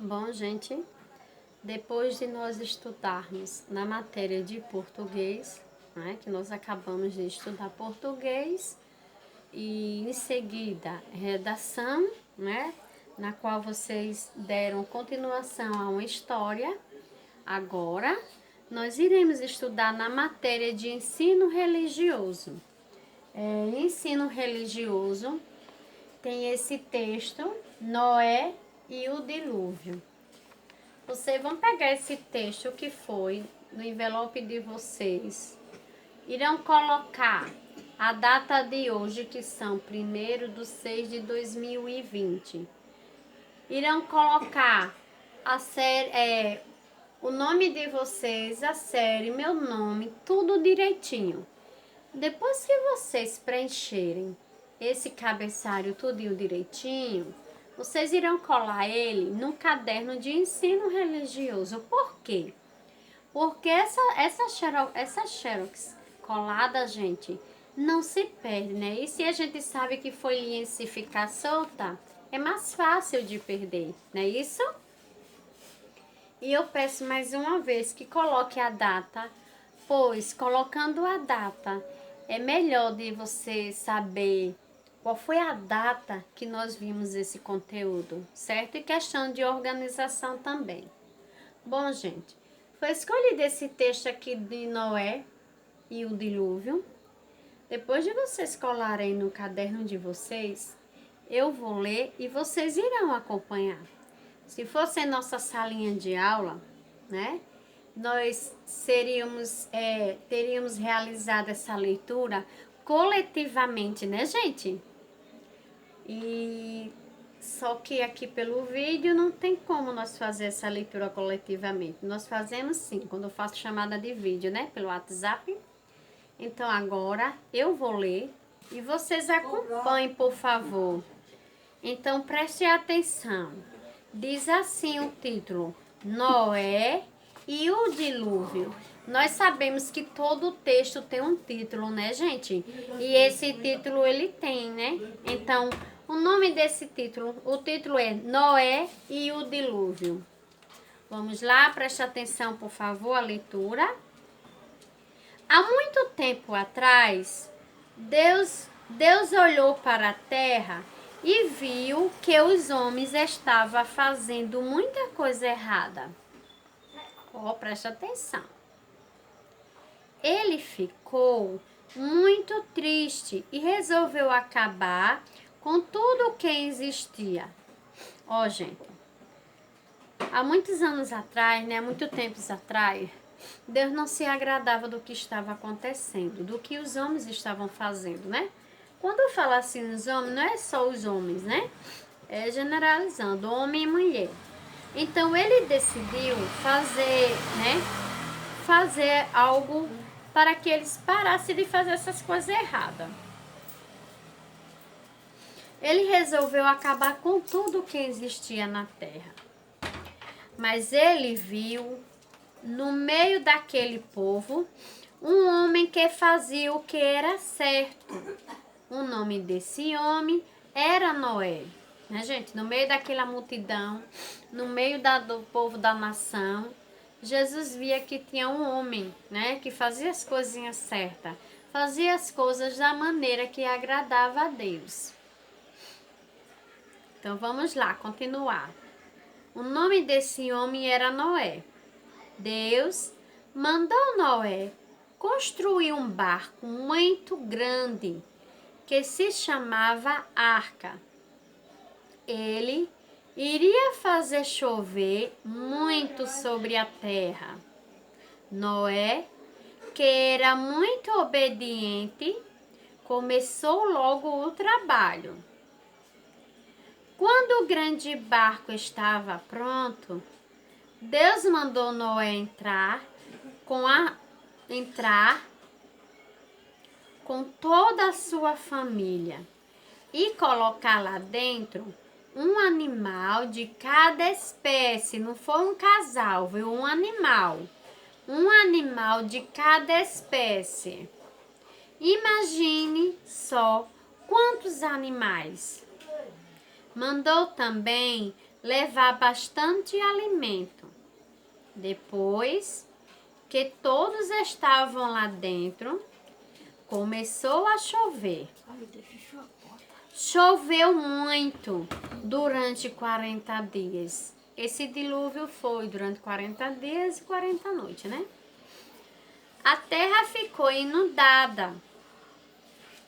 Bom, gente, depois de nós estudarmos na matéria de português, né, que nós acabamos de estudar português, e em seguida redação, né, na qual vocês deram continuação a uma história, agora nós iremos estudar na matéria de ensino religioso. Ensino religioso tem esse texto, Noé e o dilúvio. Vocês vão pegar esse texto que foi no envelope de vocês, irão colocar a data de hoje, que são 1º de 6 de 2020. Irão colocar a série, o nome de vocês, a série, meu nome, tudo direitinho. Depois que vocês preencherem esse cabeçalho tudinho direitinho, vocês irão colar ele no caderno de ensino religioso. Por quê? Porque essa xerox colada, gente, não se perde, né? E se a gente sabe que folhinha se ficar solta, é mais fácil de perder, não é isso? E eu peço mais uma vez que coloque a data, pois colocando a data é melhor de você saber qual foi a data que nós vimos esse conteúdo, certo? E questão de organização também. Bom, gente, foi escolhido esse texto aqui de Noé e o dilúvio. Depois de vocês colarem no caderno de vocês, eu vou ler e vocês irão acompanhar. Se fosse nossa salinha de aula, né? Nós teríamos realizado essa leitura coletivamente, né, gente? E só que aqui pelo vídeo não tem como nós fazer essa leitura coletivamente. Nós fazemos sim, quando eu faço chamada de vídeo, né, pelo WhatsApp. Então agora eu vou ler e vocês acompanhem, por favor. Então preste atenção. Diz assim o título: Noé e o dilúvio. Nós sabemos que todo texto tem um título, né, gente? E esse título ele tem, né? Então, o nome desse título, o título é Noé e o dilúvio. Vamos lá, preste atenção, por favor, a leitura. Há muito tempo atrás, Deus olhou para a terra e viu que os homens estavam fazendo muita coisa errada. Preste atenção. Ele ficou muito triste e resolveu acabar com tudo o que existia. Gente, há muitos anos atrás, né, muito tempos atrás, Deus não se agradava do que estava acontecendo, do que os homens estavam fazendo, né? Quando eu falo assim os homens, não é só os homens, né? É generalizando, homem e mulher. Então ele decidiu fazer algo para que eles parassem de fazer essas coisas erradas. Ele resolveu acabar com tudo que existia na terra. Mas ele viu, no meio daquele povo, um homem que fazia o que era certo. O nome desse homem era Noé. Né, gente? No meio daquela multidão, no meio do povo da nação, Jesus via que tinha um homem, né, que fazia as coisinhas certas, fazia as coisas da maneira que agradava a Deus. Então vamos lá, continuar. O nome desse homem era Noé. Deus mandou Noé construir um barco muito grande que se chamava Arca. Ele iria fazer chover muito sobre a terra. Noé, que era muito obediente, começou logo o trabalho. Quando o grande barco estava pronto, Deus mandou Noé entrar com toda a sua família e colocar lá dentro um animal de cada espécie. Não foi um casal, viu? Um animal de cada espécie. Imagine só quantos animais. Mandou também levar bastante alimento. Depois que todos estavam lá dentro, começou a chover. Choveu muito durante 40 dias. Esse dilúvio foi durante 40 dias e 40 noites, né? A terra ficou inundada.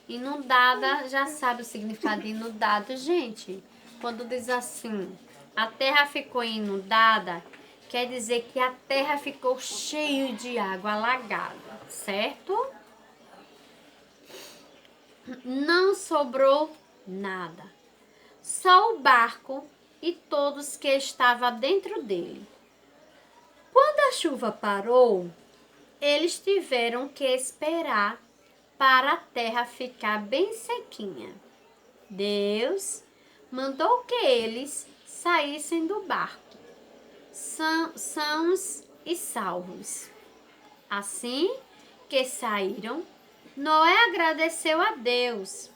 Inundada, já sabe o significado de inundado, gente? Quando diz assim, a terra ficou inundada, quer dizer que a terra ficou cheia de água, alagada, certo? Não sobrou nada, só o barco e todos que estavam dentro dele. Quando a chuva parou, eles tiveram que esperar para a terra ficar bem sequinha. Deus mandou que eles saíssem do barco, sãos e salvos. Assim que saíram, Noé agradeceu a Deus.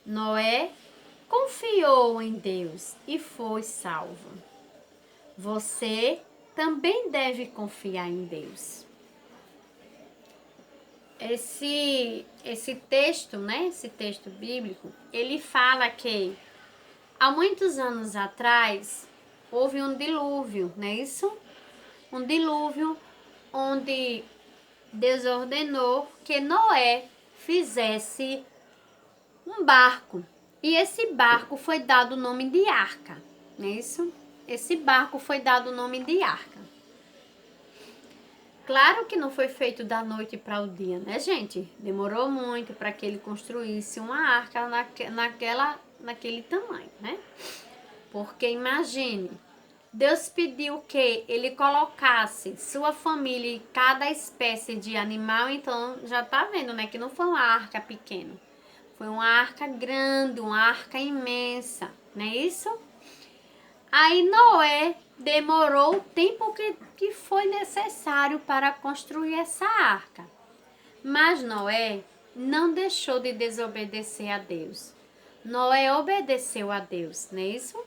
Noé confiou em Deus e foi salvo. Você também deve confiar em Deus. Esse texto, né? Esse texto bíblico, ele fala que há muitos anos atrás houve um dilúvio, não é isso? Um dilúvio onde Deus ordenou que Noé fizesse um barco. E esse barco foi dado o nome de arca, não é isso? Esse barco foi dado o nome de arca. Claro que não foi feito da noite para o dia, né, gente? Demorou muito para que ele construísse uma arca naquele tamanho, né? Porque imagine, Deus pediu que ele colocasse sua família em cada espécie de animal, então já tá vendo, né, que não foi uma arca pequena. Foi uma arca grande, uma arca imensa, não é isso? Aí Noé demorou o tempo que foi necessário para construir essa arca. Mas Noé não deixou de desobedecer a Deus. Noé obedeceu a Deus, não é isso?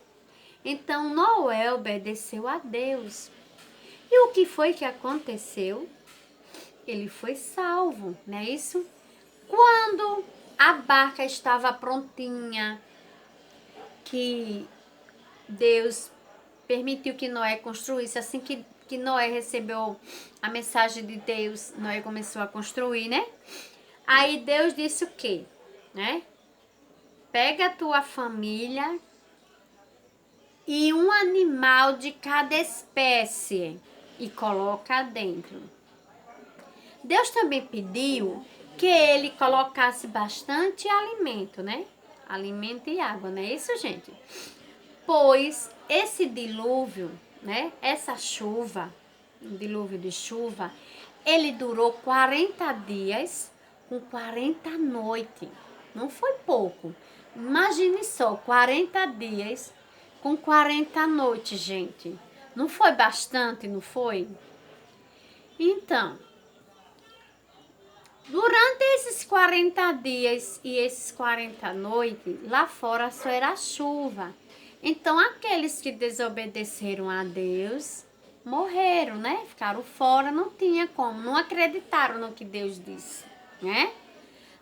Então Noé obedeceu a Deus. E o que foi que aconteceu? Ele foi salvo, não é isso? Quando a barca estava prontinha, que Deus permitiu que Noé construísse, assim que Noé recebeu a mensagem de Deus, Noé começou a construir, né? Aí Deus disse o quê? Né? Pega a tua família e um animal de cada espécie e coloca dentro. Deus também pediu que ele colocasse bastante alimento, né? Alimento e água, não é isso, gente? Pois esse dilúvio, né? Essa chuva, um dilúvio de chuva, ele durou 40 dias com 40 noites. Não foi pouco. Imagine só, 40 dias com 40 noites, gente. Não foi bastante, não foi? Então, durante esses 40 dias e esses 40 noites, lá fora só era chuva. Então, aqueles que desobedeceram a Deus morreram, né? Ficaram fora, não tinha como, não acreditaram no que Deus disse, né?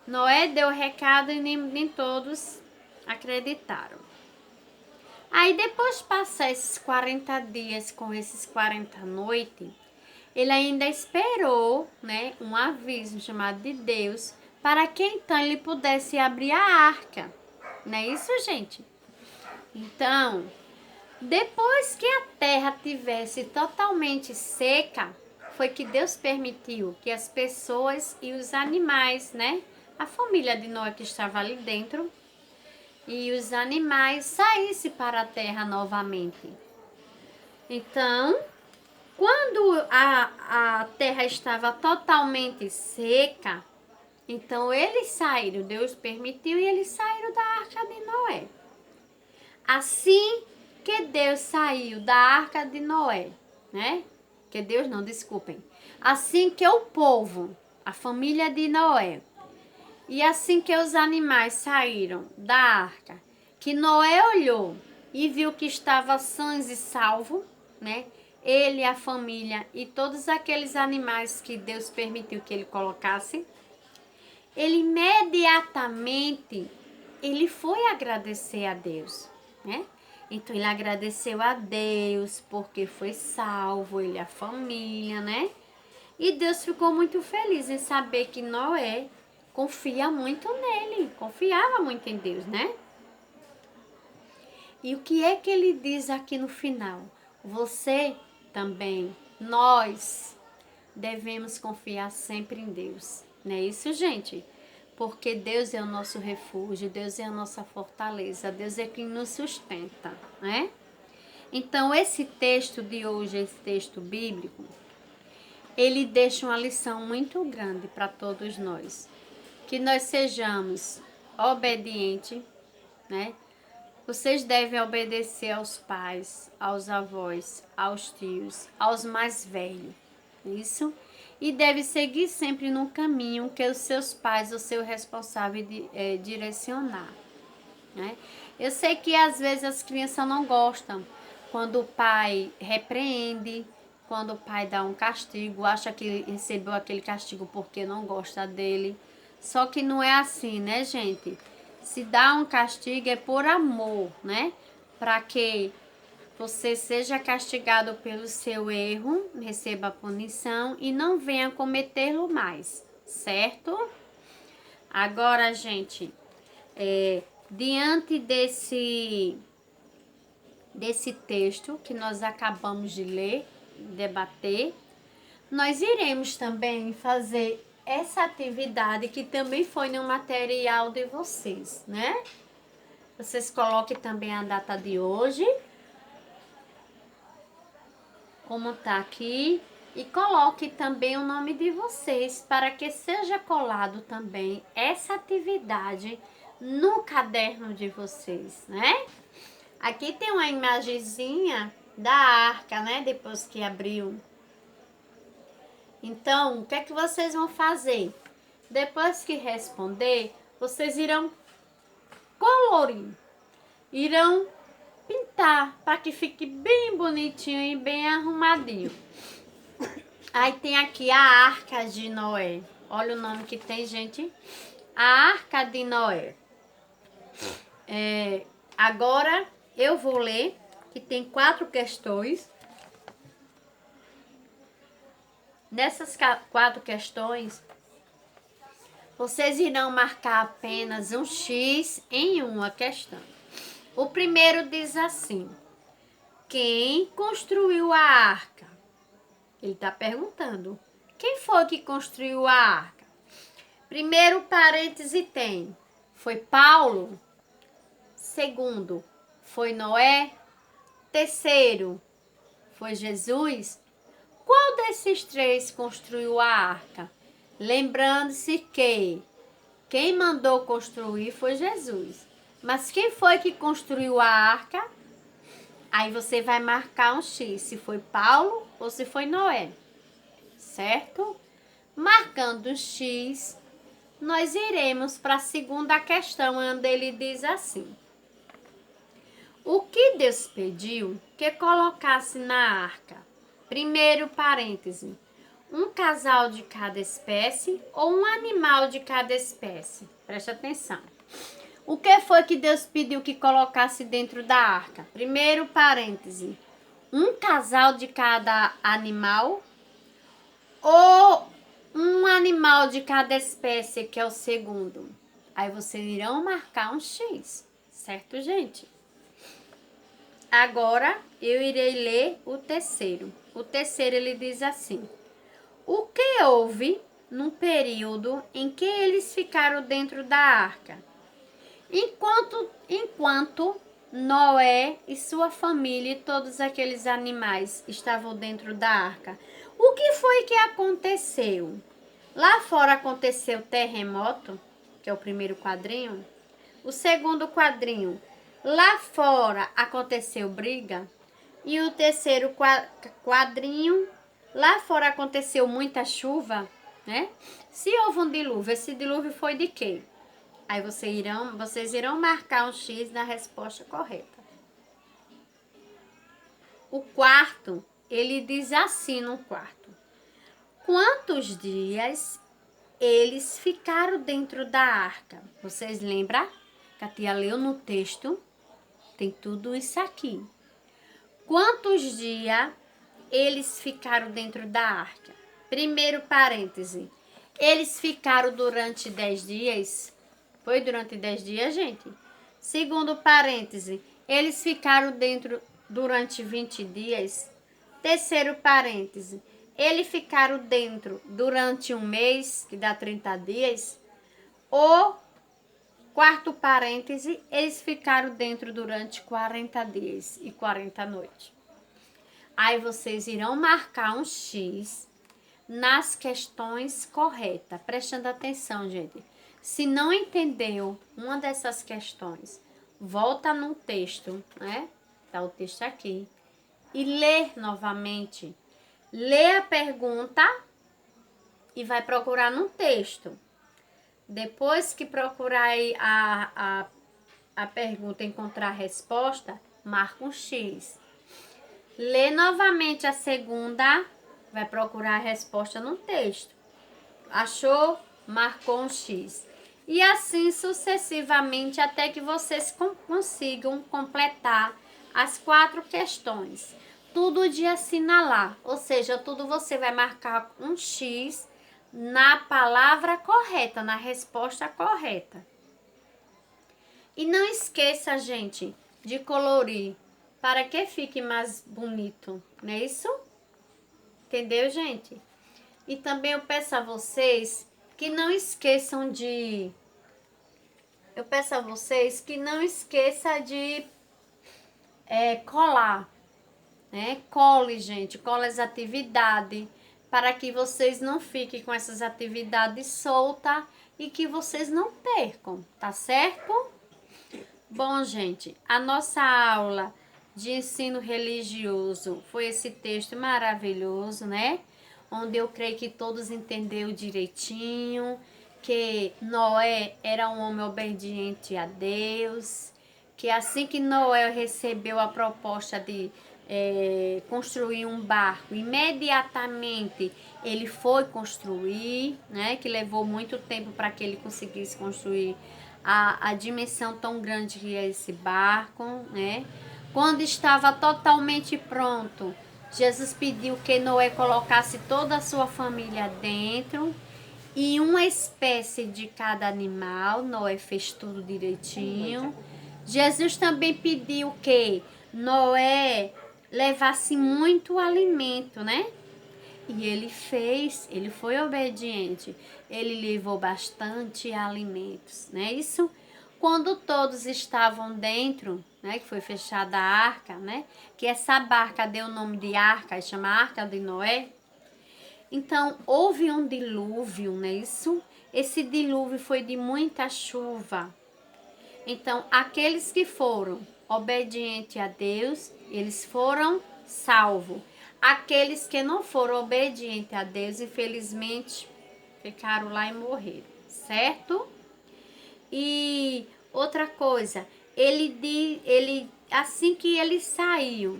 Noé deu o recado e nem todos acreditaram. Aí, depois de passar esses 40 dias com esses 40 noites, ele ainda esperou, né, um aviso chamado de Deus, para que então ele pudesse abrir a arca. Não é isso, gente? Então, depois que a terra tivesse totalmente seca, foi que Deus permitiu que as pessoas e os animais, né, a família de Noé que estava ali dentro, e os animais saíssem para a terra novamente. Então, quando a terra estava totalmente seca, então eles saíram, Deus permitiu e eles saíram da arca de Noé. Assim que Deus saiu da arca de Noé, né? Que Deus não, desculpem. Assim que o povo, a família de Noé, e assim que os animais saíram da arca, que Noé olhou e viu que estava sãs e salvo, né? Ele, a família e todos aqueles animais que Deus permitiu que ele colocasse, ele imediatamente ele foi agradecer a Deus, né? Então ele agradeceu a Deus porque foi salvo, ele e a família, né? E Deus ficou muito feliz em saber que Noé confia muito nele, confiava muito em Deus, né? E o que é que ele diz aqui no final? Você também, nós devemos confiar sempre em Deus. Não é isso, gente? Porque Deus é o nosso refúgio, Deus é a nossa fortaleza, Deus é quem nos sustenta, né? Então, esse texto de hoje, esse texto bíblico, ele deixa uma lição muito grande para todos nós. Que nós sejamos obedientes, né? Vocês devem obedecer aos pais, aos avós, aos tios, aos mais velhos. Isso. E deve seguir sempre no caminho que os seus pais, o seu responsável, direcionar. Né? Eu sei que às vezes as crianças não gostam quando o pai repreende, quando o pai dá um castigo, acha que recebeu aquele castigo porque não gosta dele. Só que não é assim, né, gente? Se dá um castigo é por amor, né? Para que você seja castigado pelo seu erro, receba a punição e não venha cometê-lo mais, certo? Agora, gente, diante desse texto que nós acabamos de ler, debater, nós iremos também fazer essa atividade que também foi no material de vocês, né? Vocês coloquem também a data de hoje, como tá aqui, e coloque também o nome de vocês para que seja colado também essa atividade no caderno de vocês, né? Aqui tem uma imagenzinha da arca, né? Depois que abriu. Então, o que é que vocês vão fazer? Depois que responder, vocês irão colorir, irão pintar para que fique bem bonitinho e bem arrumadinho. Aí tem aqui a Arca de Noé. Olha o nome que tem, gente. A Arca de Noé. Agora eu vou ler, que tem 4 questões. Nessas 4 questões, vocês irão marcar apenas um X em uma questão. O primeiro diz assim: quem construiu a arca? Ele está perguntando: quem foi que construiu a arca? Primeiro parêntese tem: foi Paulo? Segundo, foi Noé? Terceiro, foi Jesus? Qual desses 3 construiu a arca? Lembrando-se que quem mandou construir foi Jesus. Mas quem foi que construiu a arca? Aí você vai marcar um X, se foi Paulo ou se foi Noé, certo? Marcando o X, nós iremos para a segunda questão, onde ele diz assim: o que Deus pediu que colocasse na arca? Primeiro parêntese: um casal de cada espécie ou um animal de cada espécie? Preste atenção. O que foi que Deus pediu que colocasse dentro da arca? Primeiro parêntese: um casal de cada animal ou um animal de cada espécie, que é o segundo? Aí vocês irão marcar um X, certo, gente? Agora eu irei ler o terceiro. O terceiro ele diz assim: o que houve no período em que eles ficaram dentro da arca? Enquanto Noé e sua família e todos aqueles animais estavam dentro da arca, o que foi que aconteceu? Lá fora aconteceu terremoto, que é o primeiro quadrinho. O segundo quadrinho, lá fora aconteceu briga. E o terceiro quadrinho, lá fora aconteceu muita chuva, né? Se houve um dilúvio, esse dilúvio foi de quê? Aí vocês irão marcar um X na resposta correta. O quarto, ele diz assim no quarto: quantos dias eles ficaram dentro da arca? Vocês lembram? Que a tia leu no texto, tem tudo isso aqui. Quantos dias eles ficaram dentro da arca? Primeiro parêntese, eles ficaram durante 10 dias? Foi durante 10 dias, gente? Segundo parêntese, eles ficaram dentro durante 20 dias? Terceiro parêntese, eles ficaram dentro durante um mês, que dá 30 dias? Ou, quarto parêntese, eles ficaram dentro durante 40 dias e 40 noites? Aí vocês irão marcar um X nas questões corretas. Prestando atenção, gente. Se não entendeu uma dessas questões, volta no texto, né? Tá o texto aqui. E lê novamente. Lê a pergunta e vai procurar no texto. Depois que procurar aí a pergunta e encontrar a resposta, marca um X. Lê novamente a segunda, vai procurar a resposta no texto. Achou? Marcou um X. E assim sucessivamente até que vocês consigam completar as 4 questões. Tudo de assinalar, ou seja, tudo você vai marcar um X na palavra correta, na resposta correta. E não esqueça, gente, de colorir para que fique mais bonito, não é isso? Entendeu, gente? E também eu peço a vocês que não esqueçam de... colar, né? Cole, gente, cole as atividades, para que vocês não fiquem com essas atividades soltas e que vocês não percam, tá certo? Bom, gente, a nossa aula de ensino religioso foi esse texto maravilhoso, né? Onde eu creio que todos entenderam direitinho, que Noé era um homem obediente a Deus, que assim que Noé recebeu a proposta de construir um barco, imediatamente ele foi construir, né? Que levou muito tempo para que ele conseguisse construir a dimensão tão grande que é esse barco, né? Quando estava totalmente pronto, Jesus pediu que Noé colocasse toda a sua família dentro e uma espécie de cada animal. Noé fez tudo direitinho. Jesus também pediu que Noé levasse muito alimento, né? E ele fez, ele foi obediente. Ele levou bastante alimentos, né? Isso quando todos estavam dentro, né? Que foi fechada a arca, né? Que essa barca deu o nome de arca, chama Arca de Noé. Então, houve um dilúvio, não é isso? Esse dilúvio foi de muita chuva. Então, aqueles que foram obedientes a Deus, eles foram salvos. Aqueles que não foram obedientes a Deus, infelizmente, ficaram lá e morreram, certo? E outra coisa, assim que ele saiu,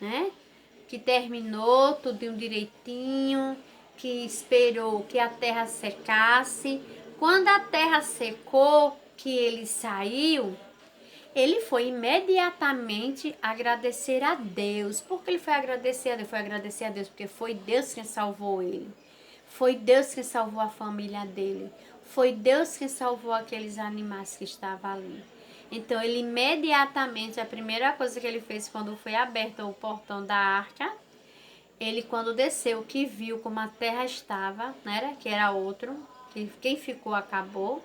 né? Que terminou tudo direitinho, que esperou que a terra secasse. Quando a terra secou, que ele saiu, ele foi imediatamente agradecer a Deus. Por que ele foi agradecer a Deus? Foi agradecer a Deus porque foi Deus quem salvou ele. Foi Deus quem salvou a família dele. Foi Deus quem salvou aqueles animais que estavam ali. Então, ele imediatamente, a primeira coisa que ele fez quando foi aberto o portão da arca, ele quando desceu, que viu como a terra estava, né, que era outro, que quem ficou acabou,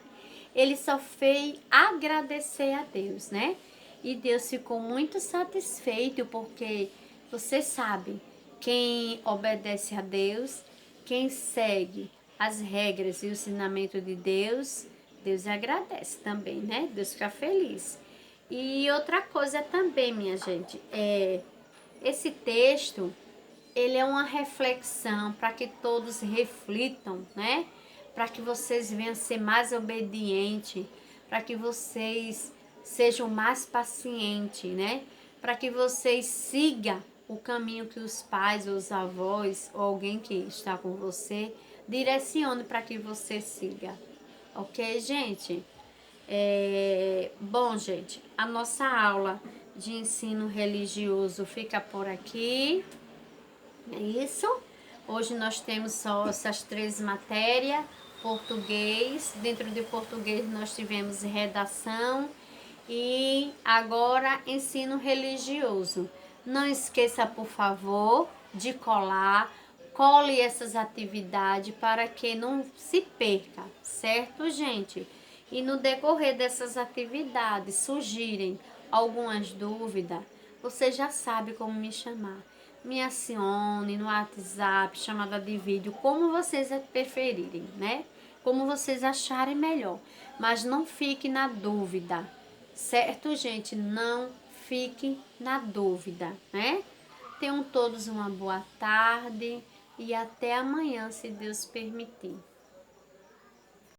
ele só fez agradecer a Deus, né? E Deus ficou muito satisfeito porque você sabe, quem obedece a Deus, quem segue as regras e o ensinamento de Deus, Deus agradece também, né? Deus fica feliz. E outra coisa também, minha gente, esse texto, ele é uma reflexão para que todos reflitam, né? Para que vocês venham ser mais obedientes, para que vocês sejam mais pacientes, né? Para que vocês sigam o caminho que os pais, os avós ou alguém que está com você direcione para que você siga. Ok, gente? Bom, gente, a nossa aula de ensino religioso fica por aqui. É isso. Hoje nós temos só essas 3 matérias. Português, dentro de português nós tivemos redação e agora ensino religioso. Não esqueça, por favor, de colar, cole essas atividades para que não se perca, certo, gente? E no decorrer dessas atividades surgirem algumas dúvidas, você já sabe como me chamar. Me acione no WhatsApp, chamada de vídeo, como vocês preferirem, né? Como vocês acharem melhor. Mas não fique na dúvida, certo, gente? Não fique na dúvida, né? Tenham todos uma boa tarde e até amanhã, se Deus permitir.